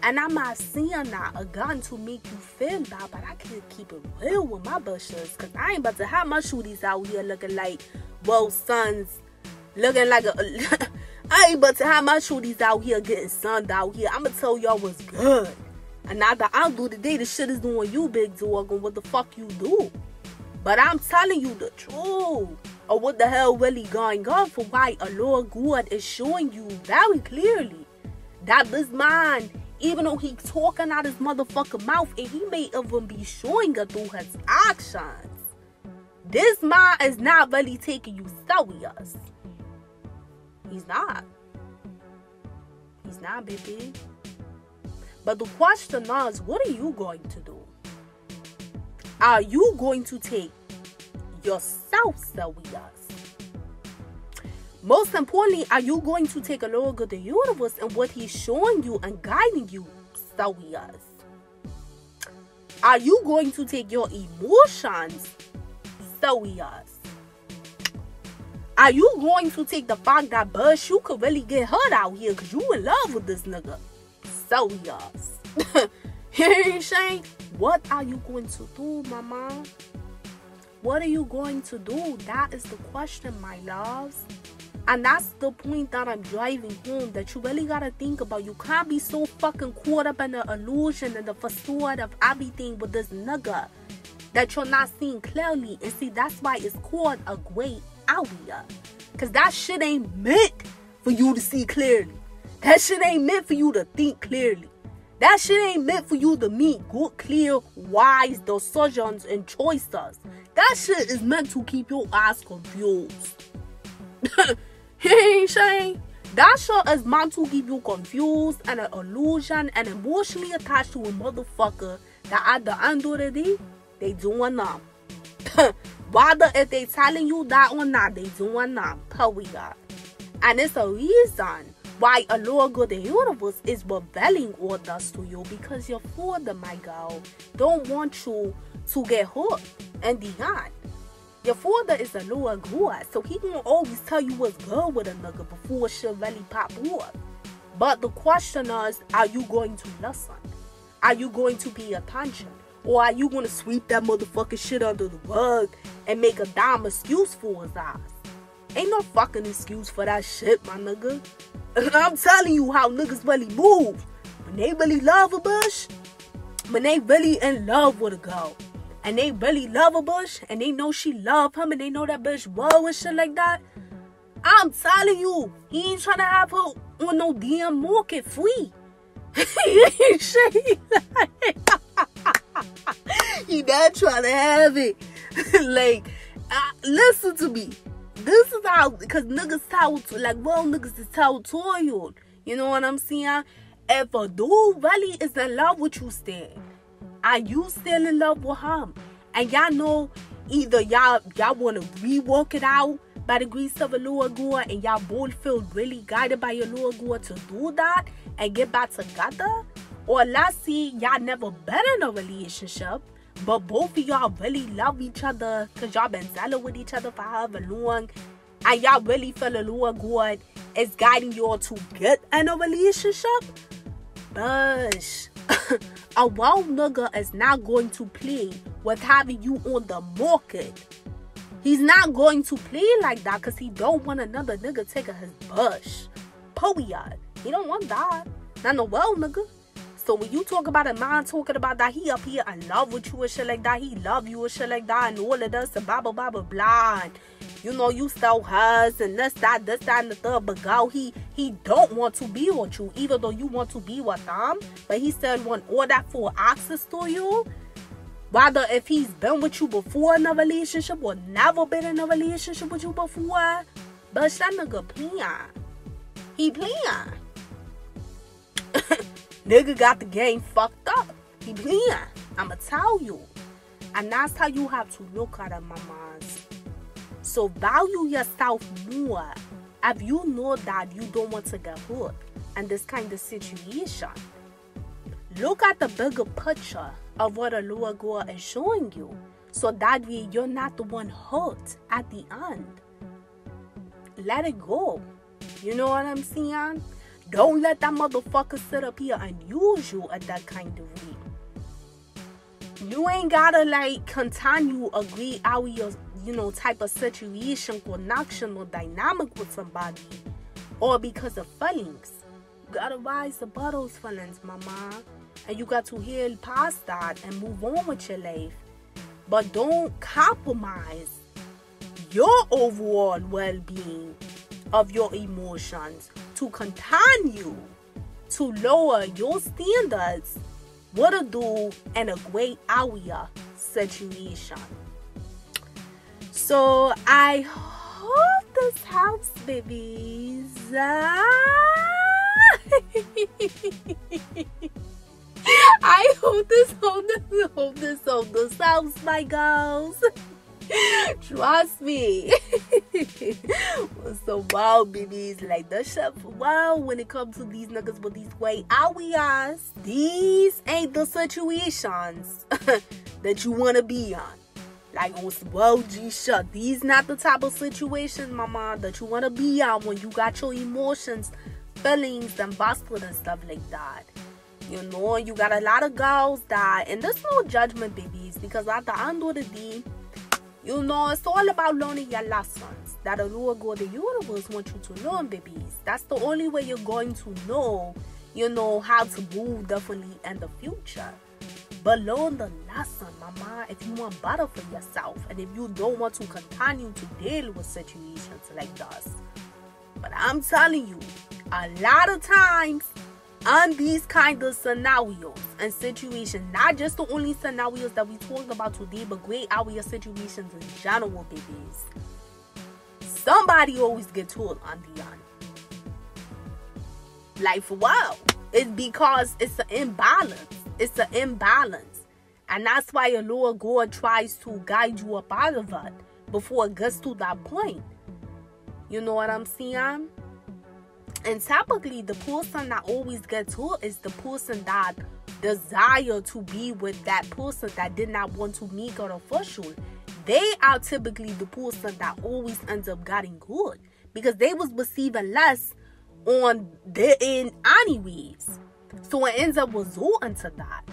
and I'm not saying that a gun to make you feel bad, but I can't keep it real with my bushes, because I ain't about to have my shooties out here looking like, well, sons, looking like a... I ain't about to have my shooties out here getting sunned out here. I'm going to tell y'all what's good. And at the end of the day, the shit is doing you, big dog, and what the fuck you do. But I'm telling you the truth of what the hell really going on, for why a Lord God is showing you very clearly that this man, even though he's talking out his motherfucking mouth, and he may even be showing it through his actions, this man is not really taking you serious. He's not. He's not, baby. But the question is, what are you going to do? Are you going to take yourself serious? Most importantly, are you going to take a look at the universe and what he's showing you and guiding you serious? Are you going to take your emotions serious? Are you going to take the fact that, Bush, you could really get hurt out here because you in love with this nigga serious? Hey, Shane, what are you going to do, mama? What are you going to do? That is the question, my loves. And that's the point that I'm driving home, that you really gotta think about. You can't be so fucking caught up in the illusion and the facade of everything with this nigga that you're not seeing clearly. And see, that's why it's called a great area. Because that shit ain't meant for you to see clearly. That shit ain't meant for you to think clearly. That shit ain't meant for you to make good, clear, wise decisions and choices. That shit is meant to keep your eyes confused. Hey, Shane. That shit is meant to keep you confused and an illusion and emotionally attached to a motherfucker that at the end of the day, they doing them. Whether if they telling you that or not, they doing them. Period. And it's a reason why a Lord God, the universe, is revealing all this to you, because your father, my girl, don't want you to get hurt and the end. Your father is a Lord God, so he gonna always tell you what's good with a nigga before shit really pop up. But the question is, are you going to listen? Are you going to pay attention? Or are you gonna sweep that motherfucking shit under the rug and make a damn excuse for his ass? Ain't no fucking excuse for that shit, my nigga. I'm telling you how niggas really move. When they really love a bush, when they really in love with a girl, and they really love a bush, and they know she love him, and they know that bitch well and shit like that, I'm telling you, he ain't trying to have her on no damn market free. He ain't shit. He not trying to have it. Like, listen to me. This is how, because niggas niggas is territorial. You know what I'm saying? If a dude really is in love with you still, and you still in love with him, and y'all know either y'all want to rework it out by the grace of a Lord God, and y'all both feel really guided by your Lord God to do that and get back together, or let's see, y'all never been in a relationship, but both of y'all really love each other because y'all been dealing with each other for however long, and y'all really feel the Lord God is guiding y'all to get in a relationship. Bush. A wild nigga is not going to play with having you on the market. He's not going to play like that because he don't want another nigga taking his bush. Period. He don't want that. Not no wild nigga. So when you talk about a man talking about that he up here in love with you and shit like that, he love you and shit like that, and all of this and blah blah blah blah blah, and you know you still hers and this that and the third, but girl, he don't want to be with you, even though you want to be with him, but he still want all that for access to you. Whether if he's been with you before in a relationship or never been in a relationship with you before, but that nigga playing. He playing. Nigga got the game fucked up. he playing. I'ma tell you. And that's how you have to look at it, mamas. So value yourself more if you know that you don't want to get hurt in this kind of situation. Look at the bigger picture of what a lower God is showing you, so that way you're not the one hurt at the end. Let it go. You know what I'm saying? Don't let that motherfucker sit up here and use you at that kind of way. You ain't gotta like continue a great hour, type of situation, connection, or dynamic with somebody, or because of feelings. You gotta rise above those feelings, mama. And you got to heal past that and move on with your life. But don't compromise your overall well-being of your emotions to continue to lower your standards what to do in a great area situation. So I hope this helps, babies. I hope this helps, my girls. Trust me. So wow, babies, like the shit. Wow, when it comes to these niggas with these white areas, these ain't the situations that you wanna be on. Like on well, G shut. These not the type of situations, mama, that you wanna be on when you got your emotions, feelings, and busted and stuff like that. You got a lot of girls that, and there's no judgment, babies, because at the end of the day, it's all about learning your lessons that the Lord God, the universe wants you to learn, babies. That's the only way you're going to know, how to move differently in the future. But learn the lesson, mama, if you want better for yourself, and if you don't want to continue to deal with situations like this. But I'm telling you, a lot of times, on these kind of scenarios and situations, not just the only scenarios that we talked about today, but great area situations in general, babies, somebody always gets hurt on the end. Like, for what? It's because it's an imbalance. And that's why a Lord God tries to guide you up out of it before it gets to that point. You know what I'm saying? And typically, the person that always gets hurt is the person that desire to be with that person that did not want to make it official. They are typically the person that always ends up getting hurt because they was receiving less on their end anyways. So it ends up resorting to that.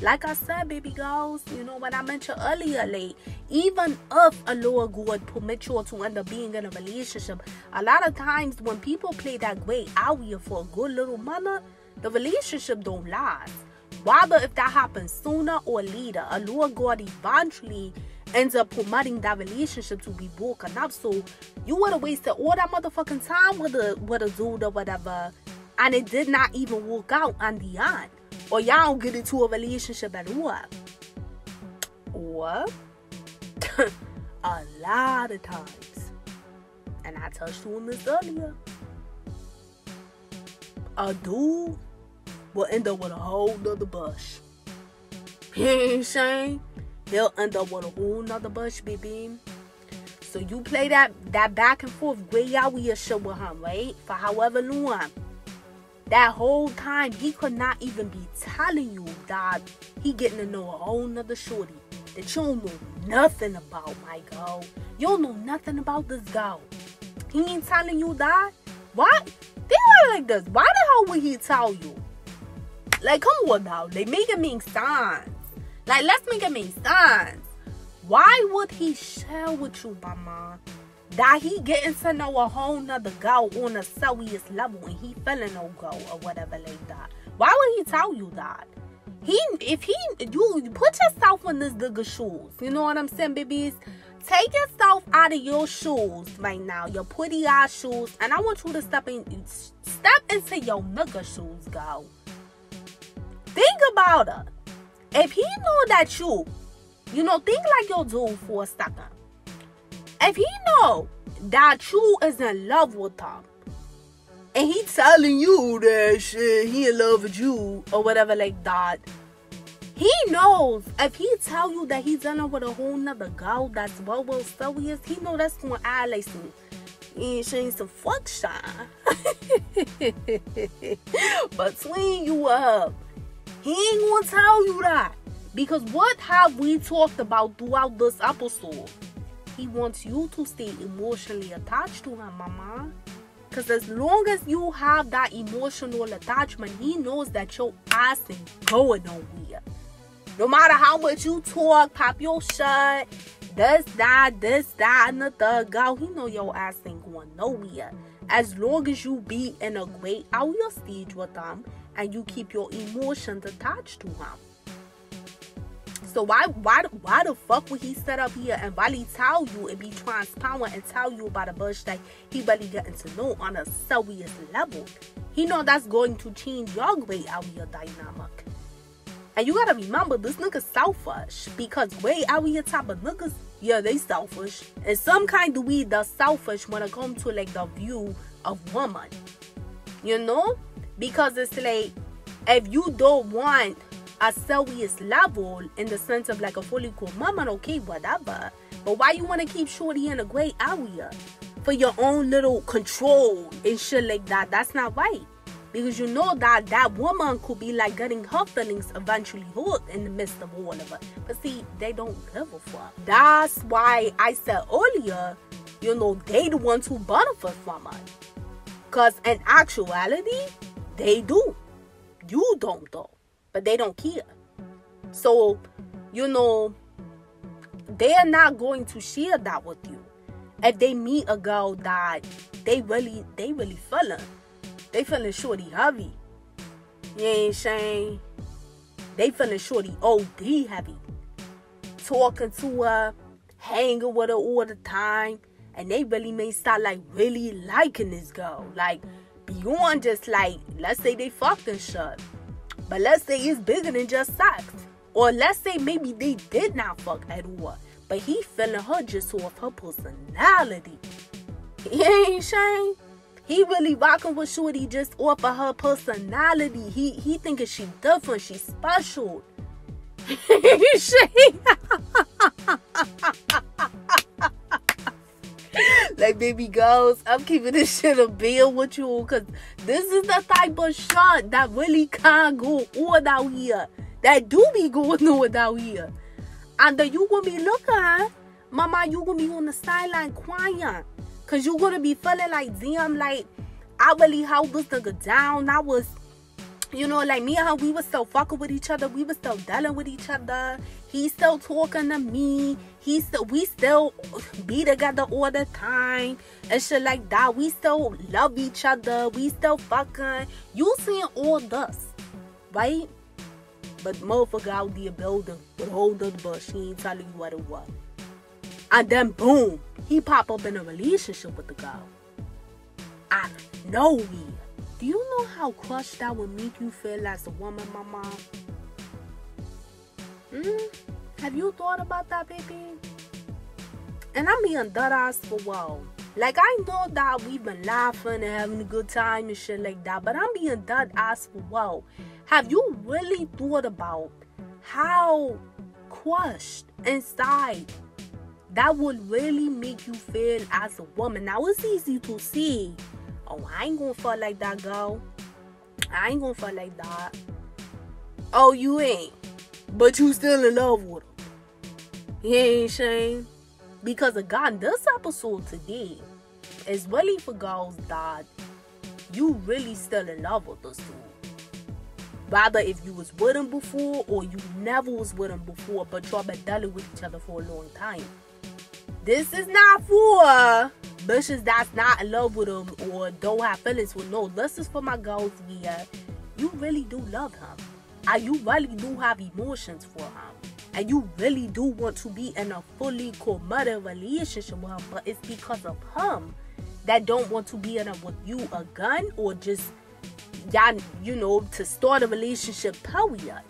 Like I said, baby girls, what I mentioned earlier, like, even if a lower God permits you to end up being in a relationship, a lot of times when people play that great area for a good little minute, the relationship don't last. Whether if that happens sooner or later, a lower God eventually ends up permitting that relationship to be broken up. So you would have wasted all that motherfucking time with a dude or whatever, and it did not even work out on the end. Or y'all don't get into a relationship at all. Or a lot of times, and I touched on this earlier, a dude will end up with a whole nother bush. You know what I'm saying? He'll end up with a whole nother bush, baby. So you play that back and forth gray area shit with him, right? For however long. That whole time, he could not even be telling you that he getting to know a whole nother shorty that you don't know nothing about, my girl. You don't know nothing about this girl. He ain't telling you that? What? Think about it like this. Why the hell would he tell you? Like, come on now. Like, make it make sense. Like, let's make it make sense. Why would he share with you, mama, that he getting to know a whole nother girl on a serious level and he feeling no girl or whatever like that? Why would he tell you that? You put yourself in this nigga's shoes. You know what I'm saying, babies? Take yourself out of your shoes right now, your pretty ass shoes, and I want you to step into your nigga shoes, girl. Think about it. If he know that think like your dude for a second. If he know that you is in love with him, and he telling you that shit, he in love with you, or whatever like that, He knows if he tell you that he's done with a whole nother girl that's well serious, he know that's gonna add like some fuck shine. Between you and her, he ain't gonna tell you that. Because what have we talked about throughout this episode? He wants you to stay emotionally attached to him, mama. Because as long as you have that emotional attachment, he knows that your ass ain't going nowhere. No matter how much you talk, pop your shit, this, that, and the third, girl, he know your ass ain't going nowhere. As long as you be in a great out your stage with him and you keep your emotions attached to him. So why the fuck would he sit up here and really tell you and be transparent and tell you about a bush that he really getting to know on a serious level? He know that's going to change your great out here dynamic. And you gotta remember, this nigga's selfish. Because way out here type of niggas, yeah, they selfish. And some kind of weed that's selfish when it comes to like the view of woman. You know? Because it's like, if you don't want a serious level in the sense of like a fully cool woman, okay, whatever. But why you want to keep shorty in a great area? For your own little control and shit like that. That's not right. Because you know that that woman could be like getting her feelings eventually hurt in the midst of all of it. But see, they don't give a fuck. That's why I said earlier, you know, they the ones who benefit from it. Because in actuality, they do. You don't though. But they don't care. So, you know, they are not going to share that with you. If they meet a girl that they really feeling. They feeling shorty heavy. You ain't saying? They feeling shorty OD heavy. Talking to her, hanging with her all the time. And they really may start like really liking this girl. Like beyond just like, let's say they fucked and shit. But let's say it's bigger than just sex. Or let's say maybe they did not fuck at all. But he feeling her just off her personality. You ain't saying? He really rocking with shorty just off of her personality. He thinking she different, she special. Like, baby girls, I'm keeping this shit a bill with you. Because this is the type of shit that really can't go on out here. That do be going on out here. And then you going to be looking, mama, you going to be on the sideline crying. Because you going to be feeling like, damn, like, I really held this nigga down. I was, you know, like me and her, we was still fucking with each other. We was still dealing with each other. He's still talking to me. We still be together all the time. And shit like that. We still love each other. We still fucking. You seeing all this, right? But motherfucker out there building with a whole other bush. He ain't telling you what it was. And then boom, he pop up in a relationship with the girl. Out of nowhere. Do you know how crushed that would make you feel as a woman, mama? Have you thought about that, baby? And I'm being dead ass for wow. Like, I know that we've been laughing and having a good time and shit like that, but I'm being dead ass for wow. Have you really thought about how crushed inside that would really make you feel as a woman? Now, it's easy to see. Oh, I ain't gonna feel like that, girl. I ain't gonna feel like that. Oh, you ain't. But you still in love with him. You ain't saying? Because again, this episode today is really for girls that you really still in love with this dude. Rather if you was with him before or you never was with him before, but y'all been dealing with each other for a long time. This is not for bitches that's not in love with him or don't have feelings with. No, this is for my girls where you really do love him. And you really do have emotions for him. And you really do want to be in a fully committed relationship with him. But it's because of him that don't want to be in it with you again. Or just, you know, to start a relationship, period.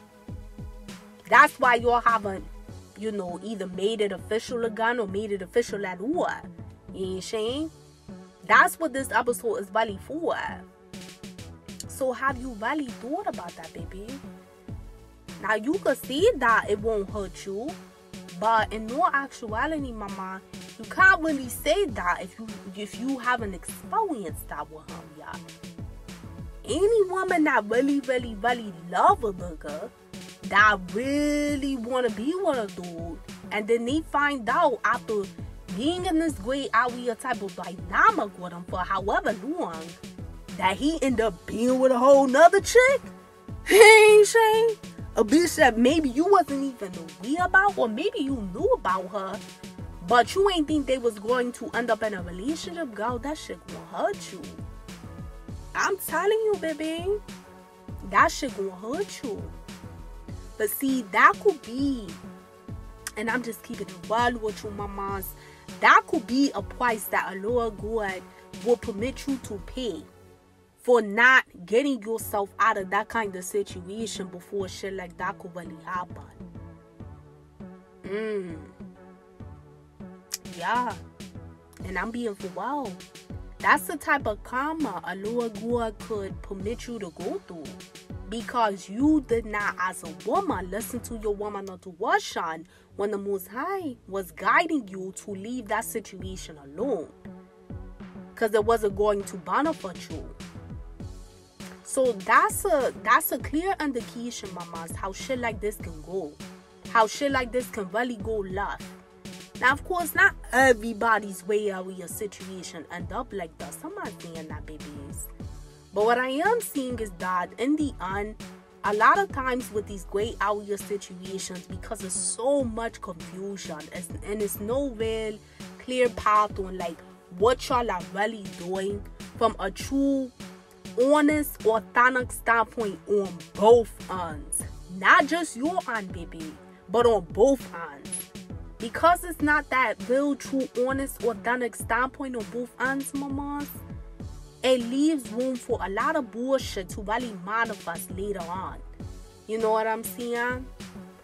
That's why y'all haven't, you know, either made it official again or made it official at all. You ain't saying? That's what this episode is really for. So have you really thought about that, baby? Now, you could see that it won't hurt you, but in no actuality, mama, you can't really say that if you haven't experienced that with him yet. Any woman that really, really, really love a nigga, that really want to be with a dude, and then they find out after being in this great out here type of dynamic with him for however long, that he end up being with a whole nother chick. Hey, Shane, a bitch that maybe you wasn't even aware about, or maybe you knew about her, but you ain't think they was going to end up in a relationship. Girl, that shit gonna hurt you. I'm telling you, baby, that shit gonna hurt you. But see, that could be, and I'm just keeping it wild with you, mamas, that could be a price that a Lord God will permit you to pay for not getting yourself out of that kind of situation before shit like that could really happen. Yeah. And I'm being for wow. That's the type of karma a Lord God could permit you to go through, because you did not, as a woman, listen to your woman intuition when the Most High was guiding you to leave that situation alone, because it wasn't going to benefit you. So that's a clear indication, mamas, how shit like this can go, how shit like this can really go left. Now, of course, not everybody's way out of your situation end up like that. I'm not saying that, babies. But what I am seeing is that in the end, a lot of times with these great out of your situations, because there's so much confusion and it's no real clear path on like what y'all are really doing from a true, honest, authentic standpoint on both ends. Not just your end, baby, but on both ends. Because it's not that real, true, honest, authentic standpoint on both ends, mamas, it leaves room for a lot of bullshit to really manifest later on. You know what I'm saying?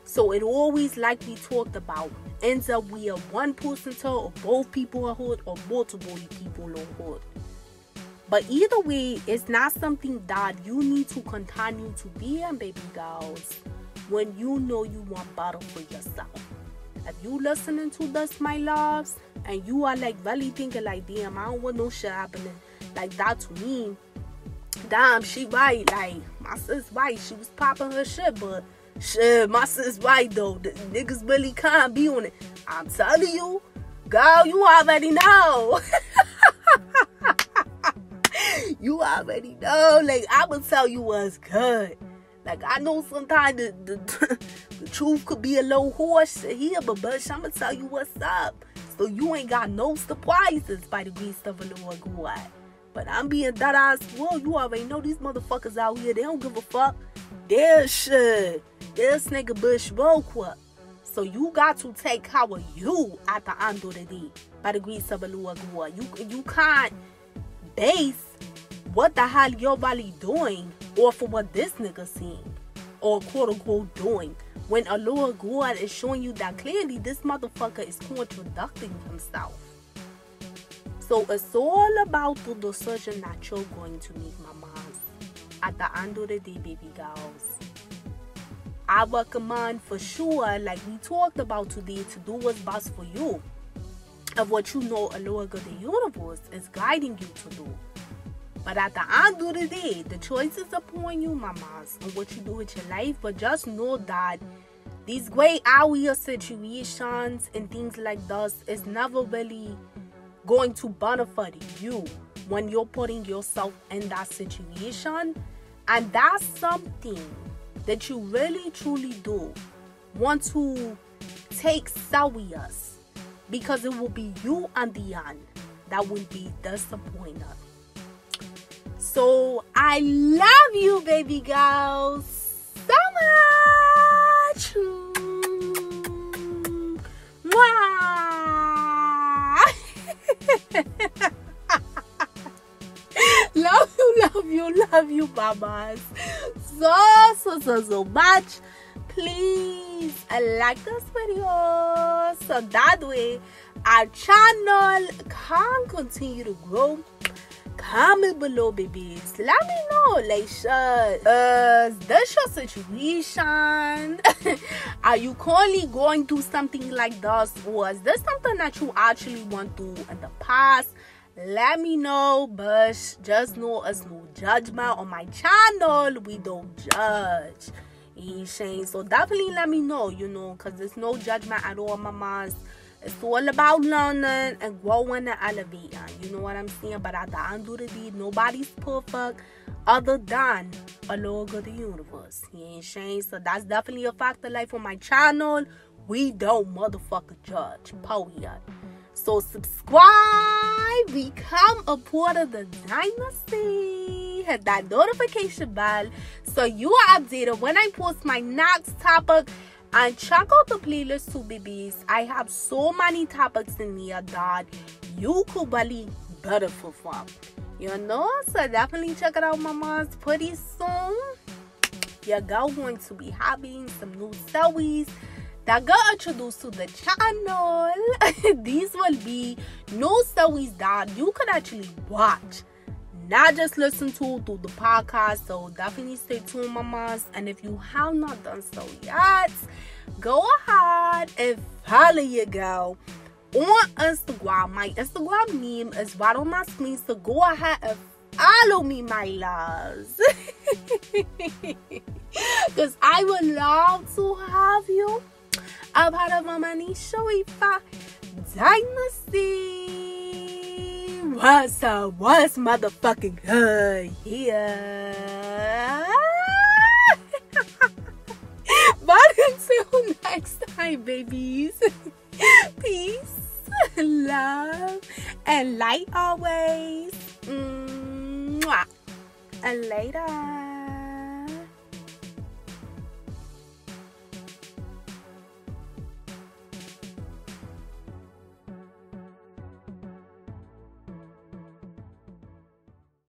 So it always, like we talked about, ends up where one person tell or both people are hurt or multiple people are hurt. But either way, it's not something that you need to continue to be in, baby girls, when you know you want better for yourself. If you listening to this, my loves, and you are like really thinking like, damn, I don't want no shit happening like that to me. Damn, she right. Like, my sis right. She was popping her shit, but shit, my sis right though. The niggas really can't be on it. I'm telling you, girl, you already know. You already know. Like, I will tell you what's good. Like, I know sometimes the truth could be a little hoarse here, but bitch, I'm gonna tell you what's up. So you ain't got no surprises by the grace of the Lord God. But I'm being that ass. Well, you already know these motherfuckers out here, they don't give a fuck. They're shit. They're snake bush roll quick. So you got to take care of you at the end of the day by the grace of the Lord God. You can't base what the hell you're really doing or for what this nigga saying or quote unquote doing, when a Lord God is showing you that clearly this motherfucker is contradicting himself. So it's all about the decision that you're going to make, mamas. At the end of the day, baby girls, I recommend for sure, like we talked about today, to do what's best for you, of what you know a Lord God, the universe, is guiding you to do. But at the end of the day, the choice is upon you, mamas, on what you do with your life. But just know that these great out here situations and things like this is never really going to benefit you when you're putting yourself in that situation. And that's something that you really, truly do want to take serious, because it will be you and the end that will be disappointed. So I love you, baby girls, so much. Love you, mamas. So much. Please like this video so that way our channel can continue to grow, comment below, babies. Let me know, Nee Sha, is this your situation? Are you currently going through something like this, or is this something that you actually went through in the past? Let me know, but just know it's no judgment on my channel. We don't judge. So definitely let me know, because there's no judgment at all, mamas. It's all about learning and growing and elevating. You know what I'm saying? But at the end of the day, nobody's perfect other than a log of the universe. So that's definitely a fact of life on my channel. We don't motherfucker judge. Period. So subscribe, become a part of the dynasty, hit that notification bell so you are updated when I post my next topic. And check out the playlist too, babies. I have so many topics in here that you could really benefit from. So definitely check it out, mamas. Pretty soon, your girl going to be having some new series that got introduced to the channel. These will be new series that you could actually watch, not just listen to through the podcast. So definitely stay tuned, mamas. And if you have not done so yet, go ahead and follow your girl on Instagram. My Instagram name is right on my screen, so go ahead and follow me, my loves. Because I would love to have you a part of my Nee Sha dynasty. What's motherfucking good? Yeah. But until next time, babies. Peace, love, and light always. Mwah. And later.